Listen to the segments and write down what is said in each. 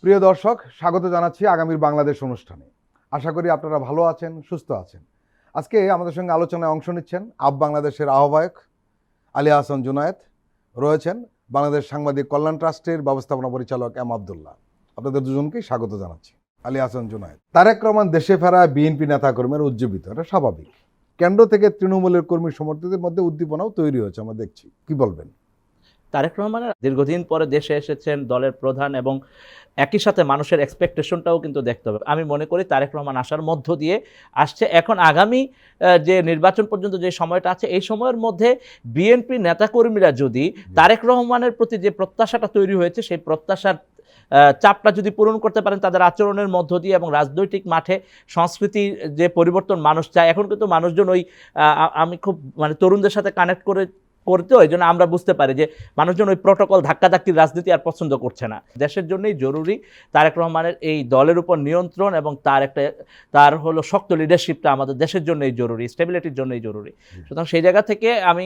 প্রিয় দর্শক, স্বাগত জানাচ্ছি আগামীর বাংলাদেশ অনুষ্ঠানে। আশা করি আপনারা ভালো আছেন, সুস্থ আছেন। আজকে আমাদের সঙ্গে আলোচনায় অংশ নিচ্ছেন বাংলাদেশের আহ্বায়ক আলী আহসান জুনায়েদ, রয়েছেন বাংলাদেশ সাংবাদিক কল্যাণ ট্রাস্টের ব্যবস্থাপনা পরিচালক আব্দুল্লাহ। আপনাদের দুজনকেই স্বাগত জানাচ্ছি। আলী আহসান জুনায়েদ, তারেক রহমান দেশে ফেরা বিএনপি নেতাকর্মীরা উজ্জীবিত, এটা স্বাভাবিক। কেন্দ্র থেকে তৃণমূলের কর্মী সমর্থকদের মধ্যে উদ্দীপনাও তৈরি হয়েছে, আমরা দেখছি। কি বলবেন? তারেক রহমান দীর্ঘদিন পরে দেশে এসেছেন, দলের প্রধান, এবং একই সাথে মানুষের এক্সপেকটেশনটাও কিন্তু দেখতে হবে। আমি মনে করি তারেক রহমান আসার মধ্য দিয়ে আসছে। এখন আগামী যে নির্বাচন পর্যন্ত যে সময়টা আছে, এই সময়ের মধ্যে বিএনপি নেতাকর্মীরা যদি তারেক রহমানের প্রতি যে প্রত্যাশাটা তৈরি হয়েছে, সেই প্রত্যাশার চাপটা যদি পূরণ করতে পারেন তাদের আচরণের মধ্য দিয়ে, এবং রাজনৈতিক মাঠে সংস্কৃতির যে পরিবর্তন মানুষ চায়, এখন কিন্তু মানুষজন ওই আমি খুব তরুণদের সাথে কানেক্ট করতেও এই জন্য আমরা বুঝতে পারি যে মানুষজন ওই প্রটোকল ধাক্কাধাক্কির রাজনীতি আর পছন্দ করছে না। দেশের জন্যই জরুরি তারেক রহমানের এই দলের উপর নিয়ন্ত্রণ, এবং তার হলো শক্ত লিডারশিপটা আমাদের দেশের জন্যই জরুরি, স্টেবিলিটির জন্যই জরুরি। সুতরাং সেই জায়গা থেকে আমি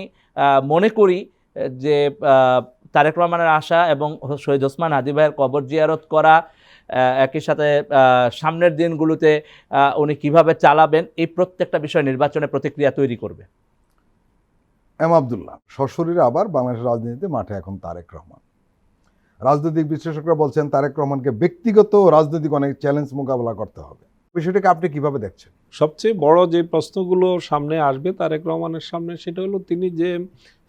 মনে করি যে তারেক রহমানের আশা এবং শহীদ ওসমান হাদি ভাইয়ের কবর জিয়ারত করা, একই সাথে সামনের দিনগুলোতে উনি কিভাবে চালাবেন, এই প্রত্যেকটা বিষয় নির্বাচনে প্রতিক্রিয়া তৈরি করবে। আব্দুল্লাহ, সশরীরে আবার বাংলাদেশের রাজনীতিতে মাঠে এখন তারেক রহমান। রাজনৈতিক বিশ্লেষকরা বলছেন তারেক রহমানকে ব্যক্তিগত ও রাজনৈতিক অনেক চ্যালেঞ্জ মোকাবেলা করতে হবে। বিষয়টাকে আপনি কিভাবে দেখছেন? সবচেয়ে বড় যে প্রশ্নগুলো সামনে আসবে তারেক রহমানের সামনে, সেটা হলো তিনি যে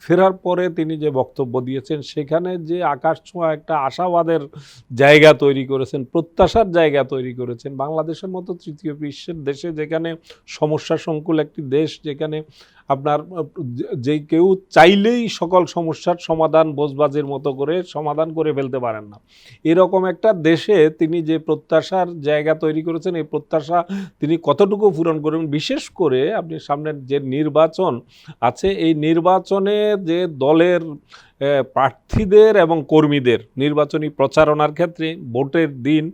ফেরার পরে তিনি যে বক্তব্য দিয়েছেন, সেখানে যে আকাশ ছোঁয়া একটা আশাবাদের জায়গা তৈরি করেছেন, প্রত্যাশার জায়গা তৈরি করেছেন। বাংলাদেশের মতো তৃতীয় বিশ্বের দেশে, যেখানে সমস্যা সংকুল একটি দেশ, যেখানে আপনার যে কেউ চাইলেই সকল সমস্যার সমাধান বোঝবাজের মতো করে সমাধান করে ফেলতে পারেন না, এরকম একটা দেশে তিনি যে প্রত্যাশার জায়গা তৈরি করেছেন, এই প্রত্যাশা তিনি কতটুকু পূরণ করবেন। বিশেষ করে আপনি সামনের যে নির্বাচন আছে, এই নির্বাচনে যে দলের প্রার্থীদের এবং কর্মীদের নির্বাচনী প্রচারণার ক্ষেত্রে ভোটের দিন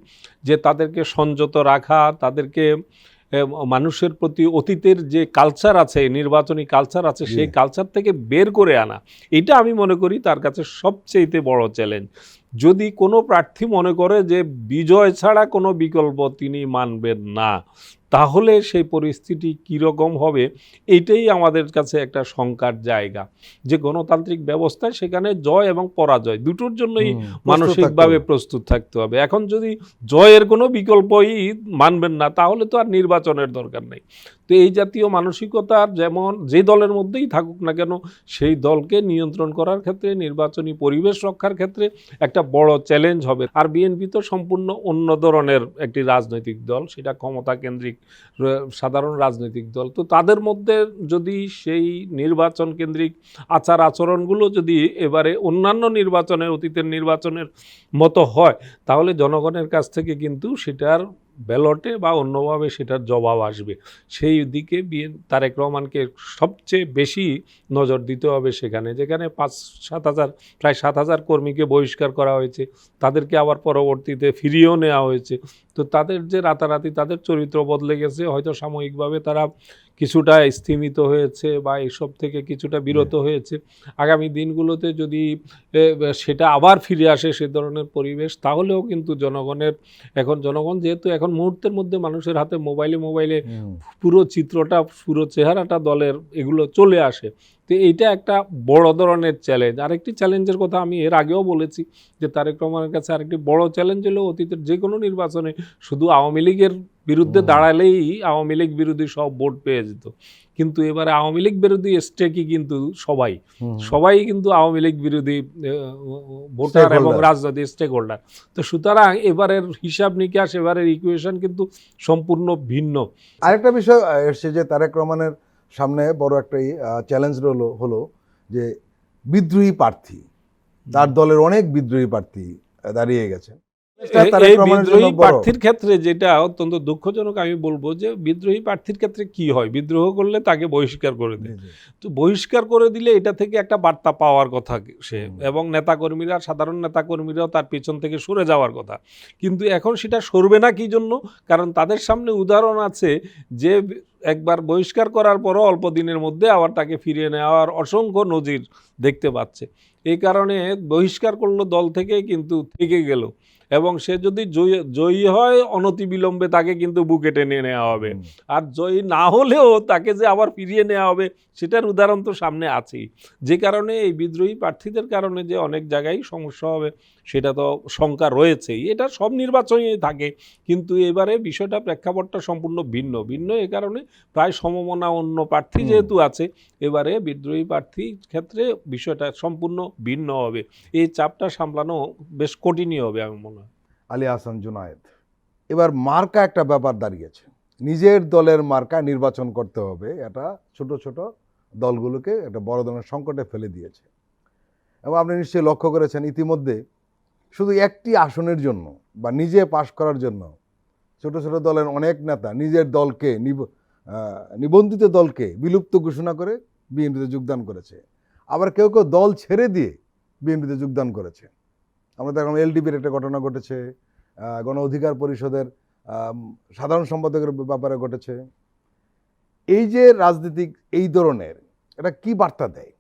যে তাদেরকে সংযত রাখা, তাদেরকে মানুষের প্রতি অতীতের যে কালচার আছে, নির্বাচনী কালচার আছে, সেই কালচার থেকে বের করে আনা, এটা আমি মনে করি তার কাছে সবচেয়ে বড় চ্যালেঞ্জ। যদি কোনো প্রার্থী মনে করে যে বিজয় ছাড়া কোনো বিকল্প তিনি মানবেন না, তাহলে সেই পরিস্থিতি কীরকম হবে, এইটাই আমাদের কাছে একটা শঙ্কার জায়গা। যে গণতান্ত্রিক ব্যবস্থায় সেখানে জয় এবং পরাজয় দুটোর জন্যই মানসিকভাবে প্রস্তুত থাকতে হবে। এখন যদি জয়ের কোনো বিকল্পই মানবেন না, তাহলে তো আর নির্বাচনের দরকার নেই। তো এই জাতীয় মানসিকতার যেমন যে দলের মধ্যেই থাকুক না কেন, সেই দলকে নিয়ন্ত্রণ করার ক্ষেত্রে, নির্বাচনী পরিবেশ রক্ষার ক্ষেত্রে একটা বড় চ্যালেঞ্জ হবে। আর বিএনপি তো সম্পূর্ণ অন্য ধরনের একটি রাজনৈতিক দল, সেটা ক্ষমতা কেন্দ্রিক সাধারণ রাজনৈতিক দল। তো তাদের মধ্যে যদি সেই নির্বাচন কেন্দ্রিক আচার আচরণগুলো যদি এবারে অন্যান্য নির্বাচনের, অতীতের নির্বাচনের মতো হয়, তাহলে জনগণের কাছ থেকে কিন্তু সেটার ব্যালটে বা অন্যভাবে সেটার জবাব আসবে। সেই দিকে তারেক রহমানকে সবচেয়ে বেশি নজর দিতে হবে। সেখানে যেখানে 5-7 হাজার, প্রায় 7 হাজার কর্মীকে বহিষ্কার করা হয়েছে, তাদেরকে আবার পরবর্তীতে ফিরিয়েও নেওয়া হয়েছে। তো তাদের যে রাতারাতি তাদের চরিত্র বদলে গেছে, হয়তো সাময়িকভাবে তারা কিছুটা স্থিমিত হয়েছে বা এসব থেকে কিছুটা বিরত হয়েছে। আগামী দিনগুলোতে যদি সেটা আবার ফিরে আসে সে ধরনের পরিবেশ, তাহলেও কিন্তু জনগণ যেহেতু এখন মুহূর্তের মধ্যে মানুষের হাতে মোবাইলে পুরো চিত্রটা, পুরো চেহারাটা দলের এগুলো চলে আসে। তো এইটা একটা বড় ধরনের চ্যালেঞ্জ। আরেকটি চ্যালেঞ্জের কথা আমি এর আগেও বলেছি যে তারেক রহমানের কাছে আরেকটি বড় চ্যালেঞ্জ হলো অতীতের যে কোনো নির্বাচনে শুধু আওয়ামী লীগের বিরুদ্ধে দাঁড়ালেই আওয়ামী লীগ বিরোধী সব ভোট পেয়ে যেত, কিন্তু এবারে আওয়ামী লীগ বিরোধী স্টেকই কিন্তু সবাই কিন্তু আওয়ামী লীগ বিরোধী ভোটার এবং রাজনৈতিক স্টেক হোল্ডার। তো সুতরাং এবারের হিসাব নিকাশ, এবারের ইকুয়েশন কিন্তু সম্পূর্ণ ভিন্ন। আরেকটা বিষয় এসছে যে তারেক রহমানের সামনে বড় একটা চ্যালেঞ্জ হলো যে বিদ্রোহী প্রার্থী, তার দলের অনেক বিদ্রোহী প্রার্থী দাঁড়িয়ে গেছেন। এই বিদ্রোহী প্রার্থীর ক্ষেত্রে যেটা অত্যন্ত দুঃখজনক, আমি বলবো যে বিদ্রোহী প্রার্থীর ক্ষেত্রে কি হয়, বিদ্রোহ করলে তাকে বহিষ্কার করে দেয়। তো বহিষ্কার করে দিলে এটা থেকে একটা বার্তা পাওয়ার কথা সে, এবং নেতাকর্মীরা, সাধারণ নেতাকর্মীরাও তার পিছন থেকে সরে যাওয়ার কথা। কিন্তু এখন সেটা সরবে না কি জন্য? কারণ তাদের সামনে উদাহরণ আছে যে একবার বহিষ্কার করার পরও অল্প দিনের মধ্যে আবার তাকে ফিরিয়ে নেওয়ার অসংখ্য নজির দেখতে পাচ্ছে। এই কারণে বহিষ্কার করলো দল থেকে, কিন্তু থেকে গেল এবং সে যদি জয়ী হয় অনতিবিলম্বে তাকে কিন্তু বুকে টেনে নেওয়া হবে, আর জয়ী না হলেও তাকে যে আবার ফিরিয়ে নেওয়া হবে সেটার উদাহরণ তো সামনে আছেই। যে কারণে এই বিদ্রোহী প্রার্থীদের কারণে যে অনেক জায়গায় সমস্যা হবে সেটা তো শঙ্কা রয়েছেই, এটা সব নির্বাচনেই থাকে। কিন্তু এবারে বিষয়টা প্রেক্ষাপটটা সম্পূর্ণ ভিন্ন ভিন্ন এ কারণে প্রায় সমমনা অন্য প্রার্থী যেহেতু আছে, এবারে বিদ্রোহী প্রার্থী ক্ষেত্রে বিষয়টা সম্পূর্ণ ভিন্ন হবে। এই চাপটা সামলানো বেশ কঠিনই হবে আমি মনে হয়। আলী আহসান জুনায়েদ, এবার মার্কা একটা ব্যাপার দাঁড়িয়েছে, নিজের দলের মার্কা নির্বাচন করতে হবে, এটা ছোট ছোট দলগুলোকে একটা বড় ধরনের সংকটে ফেলে দিয়েছে। এবং আপনি নিশ্চয়ই লক্ষ্য করেছেন ইতিমধ্যে শুধু একটি আসনের জন্য বা নিজে পাশ করার জন্য ছোট ছোট দলের অনেক নেতা নিজের দলকে নিবন্ধিত দলকে বিলুপ্ত ঘোষণা করে বিএনপিতে যোগদান করেছে। আবার কেউ কেউ দল ছেড়ে দিয়ে বিএনপিতে যোগদান করেছে। আমরা দেখলাম এলডিপির একটা ঘটনা ঘটেছে, গণ অধিকার পরিষদের সাধারণ সম্পাদকের ব্যাপারে ঘটেছে। এই যে রাজনীতিক এই ধরনের, এটা কি বার্তা দেয়?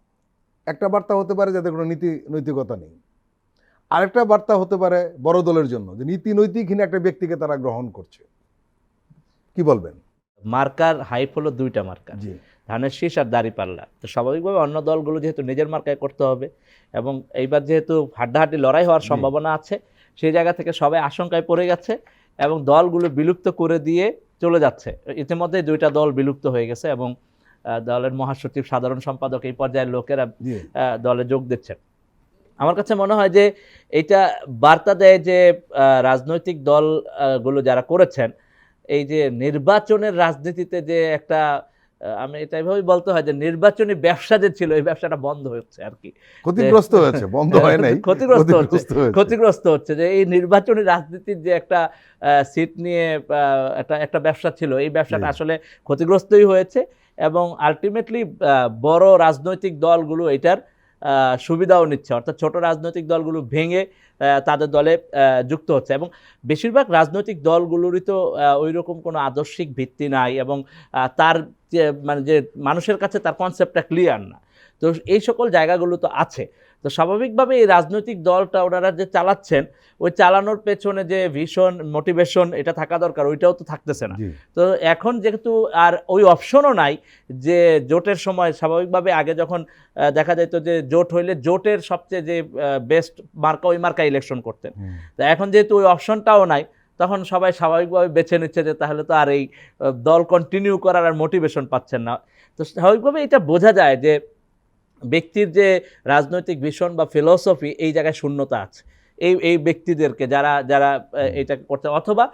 একটা বার্তা হতে পারে যাদের কোনো নৈতিকতা নেই, আরেকটা বার্তা হতে পারে বড় দলের জন্য যে নীতি নৈতিকহীন একটা ব্যক্তিকে তারা গ্রহণ করছে। কি বলবেন? মার্কার হাইপ হলো দুইটা মার্কা, জি, ধানের শীষ আর দাঁড়িপাল্লা। তো স্বাভাবিকভাবে অন্য দলগুলো যেহেতু নিজের মার্কায় করতে হবে এবং এইবার যেহেতু হাড্ডাহাড্ডি লড়াই হওয়ার সম্ভাবনা আছে, সেই জায়গা থেকে সবাই আশঙ্কায় পড়ে গেছে এবং দলগুলো বিলুপ্ত করে দিয়ে চলে যাচ্ছে। ইতিমধ্যে দুইটা দল বিলুপ্ত হয়ে গেছে এবং দলের মহাসচিব, সাধারণ সম্পাদক, এই পর্যায়ের লোকেরা জি, দলে যোগ দিচ্ছেন। আমার কাছে মনে হয় যে এইটা বার্তা দেয় যে রাজনৈতিক দলগুলো যারা করেছেন, এই যে নির্বাচনের রাজনীতিতে যে একটা আমি এটা এভাবেই বলতে হয় যে নির্বাচনী ব্যবসা যে ছিল এই ব্যবসাটা বন্ধ হচ্ছে আর কি, ক্ষতিগ্রস্ত হয়েছে, বন্ধ হয় নাই, ক্ষতিগ্রস্ত হচ্ছে যে এই নির্বাচনী রাজনীতির যে একটা সিট নিয়ে একটা ব্যবসা ছিল, এই ব্যবসাটা আসলে ক্ষতিগ্রস্তই হয়েছে এবং আলটিমেটলি বড় রাজনৈতিক দলগুলো এটার সুবিধাও নিচ্ছে, অর্থাৎ ছোট রাজনৈতিক দলগুলো ভেঙে তাদের দলে যুক্ত হচ্ছে। এবং বেশিরভাগ রাজনৈতিক দলগুলোরই তো ওই রকম কোনো আদর্শিক ভিত্তি নাই এবং তার যে মানে যে মানুষের কাছে তার কনসেপ্টটা ক্লিয়ার না। তো এই সকল জায়গাগুলো তো আছে। তো স্বাভাবিকভাবে এই রাজনৈতিক দলটা ওনারা যে চালাচ্ছেন, ওই চালানোর পেছনে যে ভিশন, মোটিভেশন এটা থাকা দরকার, ওইটাও তো থাকতেছে না। তো এখন যেহেতু আর ওই অপশনও নাই যে জোটের সময় স্বাভাবিকভাবে আগে যখন দেখা যেত যে জোট হইলে জোটের সবচেয়ে যে বেস্ট মার্কা, ওই মার্কা ইলেকশন করতেন। তো এখন যেহেতু ওই অপশনটাও নাই, তখন সবাই স্বাভাবিকভাবে বেছে নিচ্ছে যে তাহলে তো আর এই দল কন্টিনিউ করার আর মোটিভেশন পাচ্ছেন না। তো স্বাভাবিকভাবে এটা বোঝা যায় যে ব্যক্তির যে রাজনৈতিক ভিশন বা ফিলসফি, এই জায়গায় শূন্যতা আছে এই ব্যক্তিদেরকে যারা যারা এটা করতে, অথবা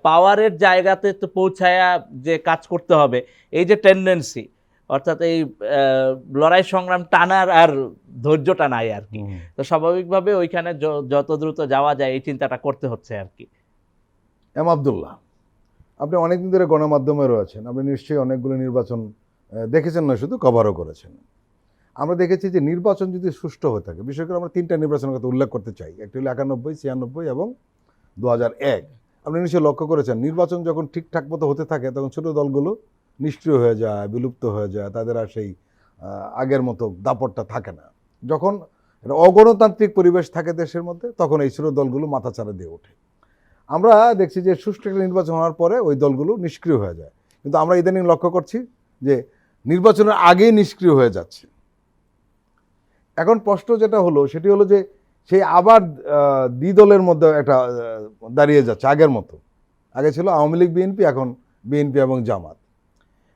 পাওয়ারের জায়গাতে তো পৌঁছায়া যে কাজ করতে হবে, এই যে টেন্ডেন্সি, অর্থাৎ এই লড়াই সংগ্রাম টানার আর ধৈর্যটা নাই আর কি। তো স্বাভাবিকভাবে ওইখানে যত দ্রুত যাওয়া যায় এই চিন্তাটা করতে হচ্ছে আর কি। এম আব্দুল্লাহ, আপনি অনেকদিন ধরে গণমাধ্যমে রয়েছেন, আপনি নিশ্চয়ই অনেকগুলো নির্বাচন দেখেছেন, না শুধু কভারও করেছেন। আমরা দেখেছি যে নির্বাচন যদি সুষ্ঠু হয়ে থাকে, বিশেষ করে আমরা তিনটা নির্বাচনের কথা উল্লেখ করতে চাই, একটি হলো 91, 96 এবং 2001। আপনি নিশ্চয়ই লক্ষ্য করেছেন নির্বাচন যখন ঠিকঠাক মতো হতে থাকে তখন ছোট দলগুলো নিষ্ক্রিয় হয়ে যায়, বিলুপ্ত হয়ে যায়, তাদের আর সেই আগের মতো দাপটটা থাকে না। যখন একটা অগণতান্ত্রিক পরিবেশ থাকে দেশের মধ্যে, তখন এই ছোট দলগুলো মাথাচাড়া দিয়ে ওঠে। আমরা দেখছি যে সুষ্ঠু একটা নির্বাচন হওয়ার পরে ওই দলগুলো নিষ্ক্রিয় হয়ে যায়, কিন্তু আমরা ইদানিং লক্ষ্য করছি যে নির্বাচনের আগেই নিষ্ক্রিয় হয়ে যাচ্ছে। এখন প্রশ্ন যেটা হলো সেটি হলো যে সেই আবার দ্বিদলের মধ্যে একটা দাঁড়িয়ে যাচ্ছে আগের মতো। আগে ছিল আওয়ামী লীগ বিএনপি, এখন বিএনপি এবং জামাত।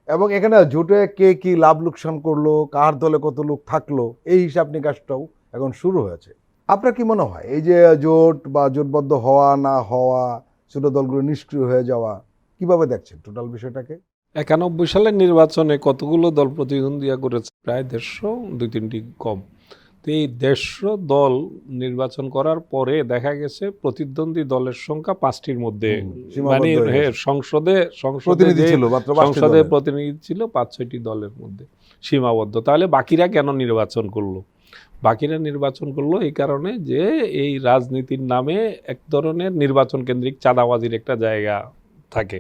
এবং এখানে জোটে কে কি লাভ লোকসান করলো, কার দলে কত লোক থাকলো, এই হিসাব নিকাশটাও এখন শুরু হয়েছে। আপনার কি মনে হয় এই যে জোট বা জোটবদ্ধ হওয়া না হওয়া, ছোট দলগুলো নিষ্ক্রিয় হয়ে যাওয়া, কিভাবে দেখছেন টোটাল বিষয়টাকে? 91 সালের নির্বাচনে কতগুলো দল প্রতিদ্বন্দ্বিতা করেছে? প্রায় 150, 2-3টি কম। তো এই 150 দল নির্বাচন করার পরে দেখা গেছে প্রতিদ্বন্দ্বী দলের সংখ্যা 5টির মধ্যে, মানে সংসদে প্রতিনিধি ছিল 5-6টি দলের মধ্যে সীমাবদ্ধ। তাহলে বাকিরা কেন নির্বাচন করলো? বাকিরা নির্বাচন করলো এই কারণে যে এই রাজনীতির নামে এক ধরনের নির্বাচন কেন্দ্রিক চাঁদাবাজির একটা জায়গা থাকে,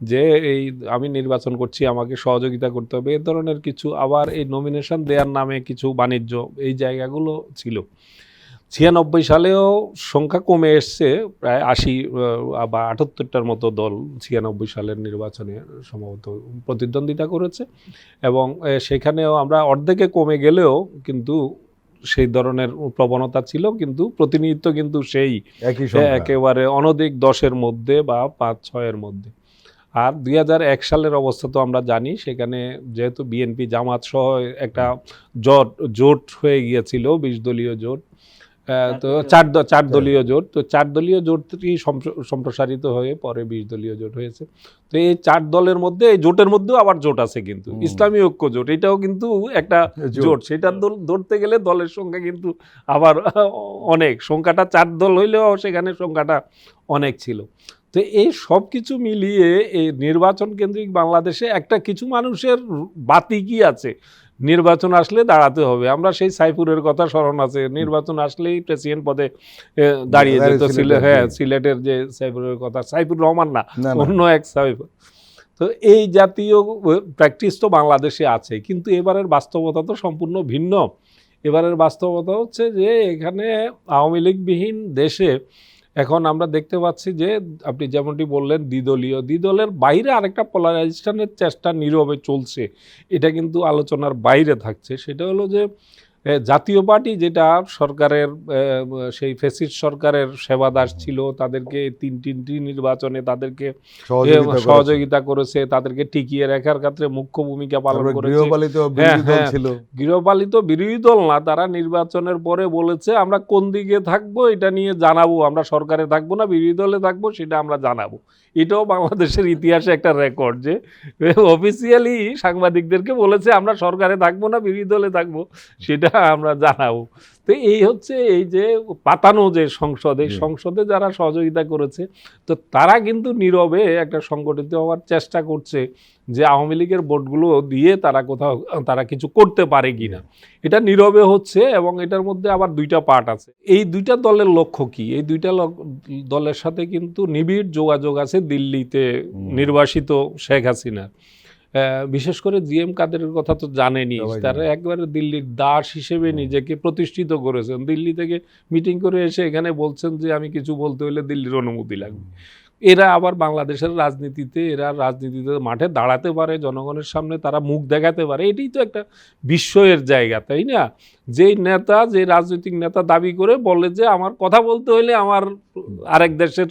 যে এই আমি নির্বাচন করছি, আমাকে সহযোগিতা করতে হবে, এই ধরনের কিছু। আবার এই নমিনেশন দেওয়ার নামে কিছু বাণিজ্য, এই জায়গাগুলো ছিল। 96 সালেও সংখ্যা কমে এসছে, প্রায় 80 বা 78টার মতো দল 96 সালের নির্বাচনে সম্ভবত প্রতিদ্বন্দ্বিতা করেছে, এবং সেখানেও আমরা অর্ধেকে কমে গেলেও কিন্তু সেই ধরনের প্রবণতা ছিল, কিন্তু প্রতিনিধিত্ব কিন্তু সেই একই সংখ্যা। একেবারে অনধিক 10-এর মধ্যে বা 5-6-এর মধ্যে। আর 2001 সালের অবস্থা তো আমরা জানি, সেখানে যেহেতু বিএনপি জামাত সহ একটা জোট হয়ে গিয়েছিল, 20 দলীয় জোট, তো চার দলীয় জোট, তো 4 দলীয় জোটটি সম্প্রসারিত হয়ে পরে 20 দলীয় জোট হয়েছে। তো এই 4 দলের মধ্যে, এই জোটের মধ্যেও আবার জোট আছে, কিন্তু ইসলামী ঐক্য জোট, এটাও কিন্তু একটা জোট। সেটা ধরতে গেলে দলের সংখ্যা কিন্তু আবার অনেক, সংখ্যাটা 4 দল হইলেও সেখানে সংখ্যাটা অনেক ছিল। তো এই সব কিছু মিলিয়ে এই নির্বাচন কেন্দ্রিক বাংলাদেশে একটা কিছু মানুষের বাতি কি আছে, নির্বাচন আসলে দাঁড়াতে হবে। আমরা সেই সাইফুরের কথা স্মরণ আছে, নির্বাচন আসলেই প্রেসিডেন্ট পদে দাঁড়িয়ে যেত। হ্যাঁ, সিলেটের যে সাইফুরের কথা, সাইফুর রহমান না, অন্য এক সাইফুর। তো এই জাতীয় প্র্যাকটিস তো বাংলাদেশে আছে, কিন্তু এবারের বাস্তবতা তো সম্পূর্ণ ভিন্ন। এবারের বাস্তবতা হচ্ছে যে এখানে আওয়ামী লীগবিহীন দেশে এখন আমরা দেখতে পাচ্ছি যে আপনি যেমনটি বললেন দ্বিদলের বাইরে আরেকটা পোলারাইজেশনের চেষ্টা নীরবে চলছে, এটা কিন্তু আলোচনার বাইরে থাকছে। সেটা হলো যে জাতীয় পার্টি, যেটা সরকারের সেই ফ্যাসিস্ট সরকারের সেবাদাস ছিল, তাদেরকে তিনটি নির্বাচনে তাদেরকে সহযোগিতা করেছে, তাদেরকে টিকিয়ে রাখার ক্ষেত্রে মুখ্য ভূমিকা পালন করেছে। গৃহপালিত বিরোধী দল না, তারা নির্বাচনের পরে বলেছে আমরা কোন দিকে থাকবো এটা নিয়ে জানাবো, আমরা সরকারে থাকবো না, বিরোধী দলে থাকবো, সেটা আমরা জানাবো। এটাও বাংলাদেশের ইতিহাসে একটা রেকর্ড যে অফিসিয়ালি সাংবাদিকদেরকে বলেছে আমরা সরকারে থাকবো না, বিরোধী দলে থাকবো, সেটা আমরা জানাবো। তো এই হচ্ছে এই যে পাতানো যে সংসদে যারা সহযোগিতা করেছে, তো তারা কিন্তু নীরবে একটা সংগঠিত হওয়ার চেষ্টা করছে যে আওয়ামী লীগের ভোটগুলো দিয়ে তারা কিছু করতে পারে কিনা, এটা নীরবে হচ্ছে। এবং এটার মধ্যে আবার দুইটা পার্ট আছে। এই দুইটা দলের লক্ষ্য কি? এই দুইটা দলের সাথে কিন্তু নিবিড় যোগাযোগ আছে দিল্লিতে নির্বাসিত শেখ হাসিনা। বিশেষ করে জিএম কাদেরের কথা তো জানেনি, তারা একবারে দিল্লির দাস হিসেবে নিজেকে প্রতিষ্ঠিত করেছেন। দিল্লি থেকে মিটিং করে এসে এখানে বলছেন যে আমি কিছু বলতে হলে দিল্লির অনুমতি লাগবে। এরা আবার বাংলাদেশের রাজনীতিতে মাঠে দাঁড়াতে পারে, জনগণের সামনে তারা মুখ দেখাতে পারে, এটাই তো একটা বিস্ময়ের জায়গা, তাই না? যেই নেতা, যে রাজনৈতিক নেতা দাবি করে বলে যে আমার কথা বলতে হলে আমার আরেক দেশের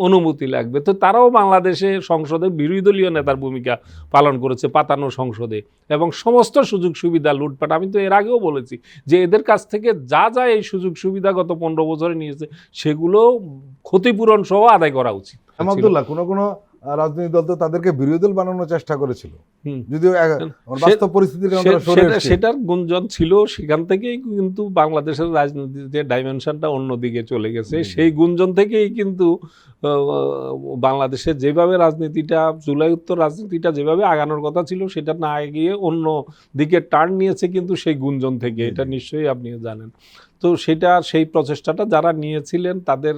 অনুমতি লাগবে, তো তারাও বাংলাদেশে সংসদে বিরোধী দলীয় নেতার ভূমিকা পালন করেছে পাতানো সংসদে, এবং সমস্ত সুযোগ সুবিধা লুটপাট। আমি তো এর আগেও বলেছি যে এদের কাছ থেকে যা এই সুযোগ সুবিধা গত 15 বছরে নিয়েছে, সেগুলো ক্ষতিপূরণ সহ আদায় করা উচিত। আহমদুল্লাহ, কোনো রাজনৈতিক দল তো তাদেরকে বিরোধী দল বানানোর চেষ্টা করেছিল, যদিও বাস্তব পরিস্থিতির সেটার গুঞ্জন ছিল, সেখান থেকেই কিন্তু বাংলাদেশের রাজনীতিতে ডাইমেনশনটা অন্যদিকে চলে গেছে। সেই গুঞ্জন থেকেই কিন্তু বাংলাদেশের যেভাবে রাজনীতিটা, জুলাই উত্তর রাজনীতিটা যেভাবে আগানোর কথা ছিল, সেটা না গিয়ে অন্য দিকে টার্ন নিয়েছে কিন্তু সেই গুঞ্জন থেকে, এটা নিশ্চয়ই আপনিও জানেন। তো সেই প্রচেষ্টাটা যারা নিয়েছিলেন তাদের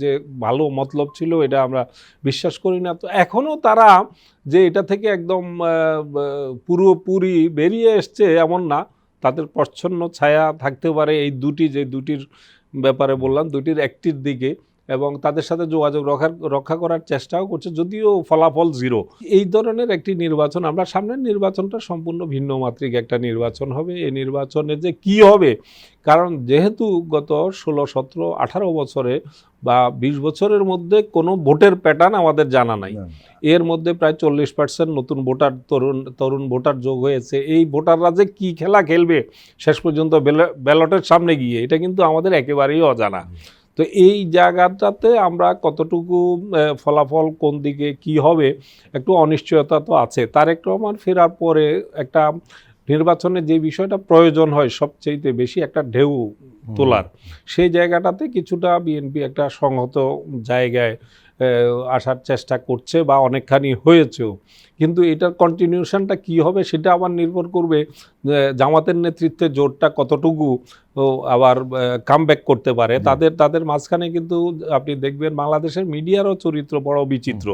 যে ভালো মতলব ছিল, এটা আমরা বিশ্বাস করি না। তো এখনও তারা যে এটা থেকে একদম পুরোপুরি বেরিয়ে এসছে এমন না, তাদের প্রচ্ছন্ন ছায়া থাকতে পারে এই দুটির ব্যাপারে বললাম, দুটির একটির দিকে, এবং তাদের সাথে যোগাযোগ রক্ষা করার চেষ্টাও করছে, যদিও ফলাফল 0। এই ধরনের একটি নির্বাচন, আমরা সামনের নির্বাচনটা সম্পূর্ণ ভিন্ন মাত্রিক একটা নির্বাচন হবে। এই নির্বাচনে যে কি হবে, কারণ যেহেতু গত 16, 17, 18 বছরে বা 20 বছরের মধ্যে কোনো ভোটের প্যাটার্ন আমাদের জানা নাই। এর মধ্যে প্রায় 40% নতুন ভোটার, তরুণ ভোটার যোগ হয়েছে। এই ভোটাররা যে কি খেলা খেলবে শেষ পর্যন্ত ব্যালটের সামনে গিয়ে, এটা কিন্তু আমাদের একেবারেই অজানা। তো এই জায়গাটাতে আমরা কতটুকু ফলাফল কোন দিকে কি হবে, একটু অনিশ্চয়তা তো আছে। তারেক রহমান ফেরার পরে একটা নির্বাচনে যে বিষয়টা প্রয়োজন হয় সবচেয়ে বেশি, একটা ঢেউ তোলার, সেই জায়গাটাতে কিছুটা বিএনপি একটা সংহত জায়গায় আসার চেষ্টা করছে, বা অনেকখানি হয়েছেও। কিন্তু এটার কন্টিনিউশনটা কি হবে সেটা আবার নির্ভর করবে জামাতের নেতৃত্বে জোটটা কতটুকু আবার কামব্যাক করতে পারে। তাদের মাঝখানে কিন্তু আপনি দেখবেন বাংলাদেশের মিডিয়ারও চরিত্র বড় বিচিত্র।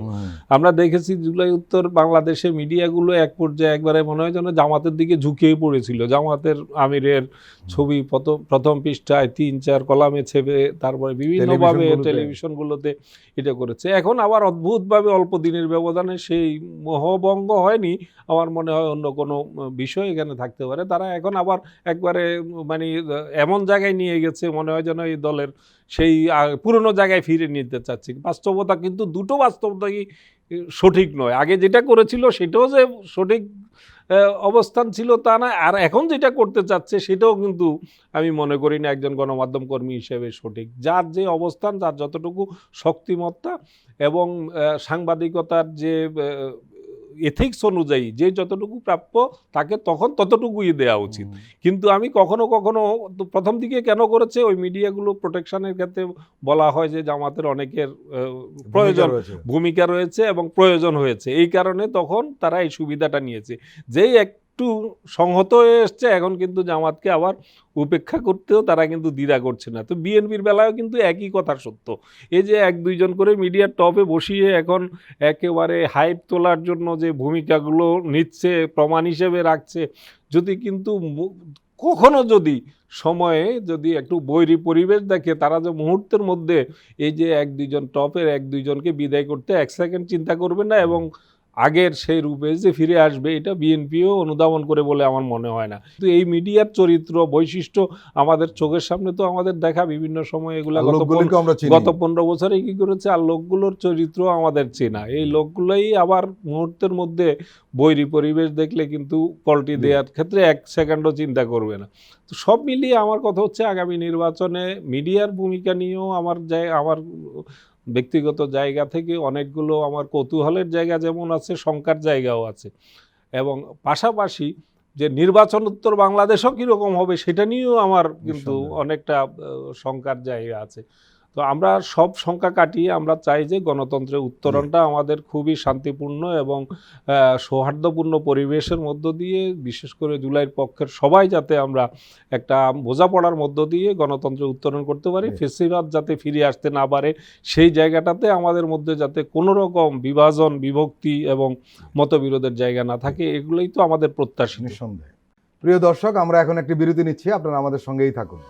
আমরা দেখেছি জুলাই উত্তর বাংলাদেশে মিডিয়াগুলো এক পর্যায়ে একবারে মনে হয় যেন জামাতের দিকে ঝুঁকিয়ে পড়েছিল। জামাতের আমিরের ছবি প্রথম পৃষ্ঠায় 3-4 কলামে ছেপে তারপরে বিভিন্নভাবে টেলিভিশনগুলোতে এটা করেছে। এখন আবার অদ্ভুতভাবে অল্প দিনের ব্যবধানে সেই মোহভঙ্গ হয়নি, আমার মনে হয় অন্য কোনো বিষয় এখানে থাকতে পারে। তারা এখন আবার একবারে মানে এমন জায়গায় নিয়ে গেছে মনে হয় যেন এই দলের সেই পুরনো জায়গায় ফিরে নিতে চাচ্ছে। বাস্তবতা কিন্তু দুটো বাস্তবতাই সঠিক নয়। আগে যেটা করেছিল সেটাও যে সঠিক অবস্থান ছিল তা না, আর এখন যেটা করতে চাচ্ছে সেটাও কিন্তু আমি মনে করি না একজন গণমাধ্যম কর্মী হিসেবে সঠিক। যার যে অবস্থান, যার যতটুকু শক্তিমত্তা এবং সাংবাদিকতার যে এথিক্স অনুযায়ী যে যতটুকু প্রাপ্য তাকে তখন ততটুকুই দেওয়া উচিত। কিন্তু আমি কখনো কখনো প্রথম দিকে কেন করেছে ওই মিডিয়াগুলো প্রোটেকশনের ক্ষেত্রে বলা হয় যে জামাতের অনেকের ভূমিকা রয়েছে এবং প্রয়োজন হয়েছে, এই কারণে তখন তারা এই সুবিধাটা নিয়েছে। যেই একটু সংহত হয়ে এসছে এখন কিন্তু জামাতকে আবার উপেক্ষা করতেও তারা কিন্তু দ্বিধা করছে না। তো বিএনপির বেলায়ও কিন্তু একই কথা সত্য। এই যে 1-2 জন করে মিডিয়ার টপে বসিয়ে এখন একেবারে হাইপ তোলার জন্য যে ভূমিকাগুলো নিচ্ছে, প্রমাণ হিসেবে রাখছে, যদি কিন্তু কখনো যদি সময়ে যদি একটু বৈরী পরিবেশ দেখে, তারা যে মুহূর্তের মধ্যে এই যে 1-2 জন টপের 1-2 জনকে বিদায় করতে 1 সেকেন্ড চিন্তা করবে না এবং আগের সেই রূপে যে ফিরে আসবে, এটা বিএনপিও অনুধাবন করে বলে আমার মনে হয় না। কিন্তু এই মিডিয়ার চরিত্র বৈশিষ্ট্য আমাদের চোখের সামনে তো আমাদের দেখা বিভিন্ন সময়, এগুলা গত 15 বছরে কি করেছে, আর লোকগুলোর চরিত্র আমাদের চেনা। এই লোকগুলোই আবার মুহূর্তের মধ্যে বৈরী পরিবেশ দেখলে কিন্তু পল্টি দেওয়ার ক্ষেত্রে 1 সেকেন্ডও চিন্তা করবে না। তো সব মিলিয়ে আমার কথা হচ্ছে আগামী নির্বাচনে মিডিয়ার ভূমিকা নিয়েও আমার ব্যক্তিগত জায়গা থেকে অনেকগুলো আমার কৌতূহলের জায়গা যেমন আছে, শঙ্কার জায়গাও আছে। এবং পাশাপাশি যে নির্বাচন উত্তর বাংলাদেশও কীরকম হবে সেটা নিয়েও আমার কিন্তু অনেকটা শঙ্কার জায়গা আছে। তো আমরা সব শঙ্কা কাটিয়ে আমরা চাই যে গণতন্ত্রের উত্তরণটা আমাদের খুবই শান্তিপূর্ণ এবং সৌহার্দ্যপূর্ণ পরিবেশের মধ্য দিয়ে, বিশেষ করে জুলাইয়ের পক্ষের সবাই যাতে আমরা একটা বোঝাপড়ার মধ্য দিয়ে গণতন্ত্রের উত্তরণ করতে পারি, ফেসিবাদ যাতে ফিরে আসতে না পারে, সেই জায়গাটাতে আমাদের মধ্যে যাতে কোনো রকম বিভাজন, বিভক্তি এবং মতবিরোধের জায়গা না থাকে, এগুলোই তো আমাদের প্রত্যাশা। নিঃসন্দেহে। প্রিয় দর্শক, আমরা এখন একটি বিরতি নিচ্ছি, আপনারা আমাদের সঙ্গেই থাকুন।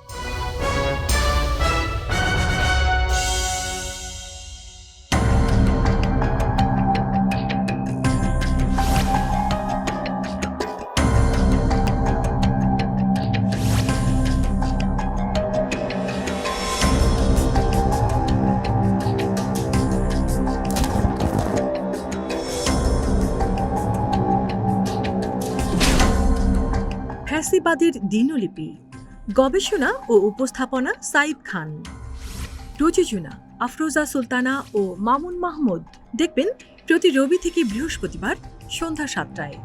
ফ্যাসিবাদের দিনলিপি, গবেষণা ও উপস্থাপনা সাইদ খান, প্রযোজনা আফরোজা সুলতানা ও মামুন মাহমুদ। দেখবেন প্রতি রবি থেকে বৃহস্পতিবার সন্ধ্যা 7টায়।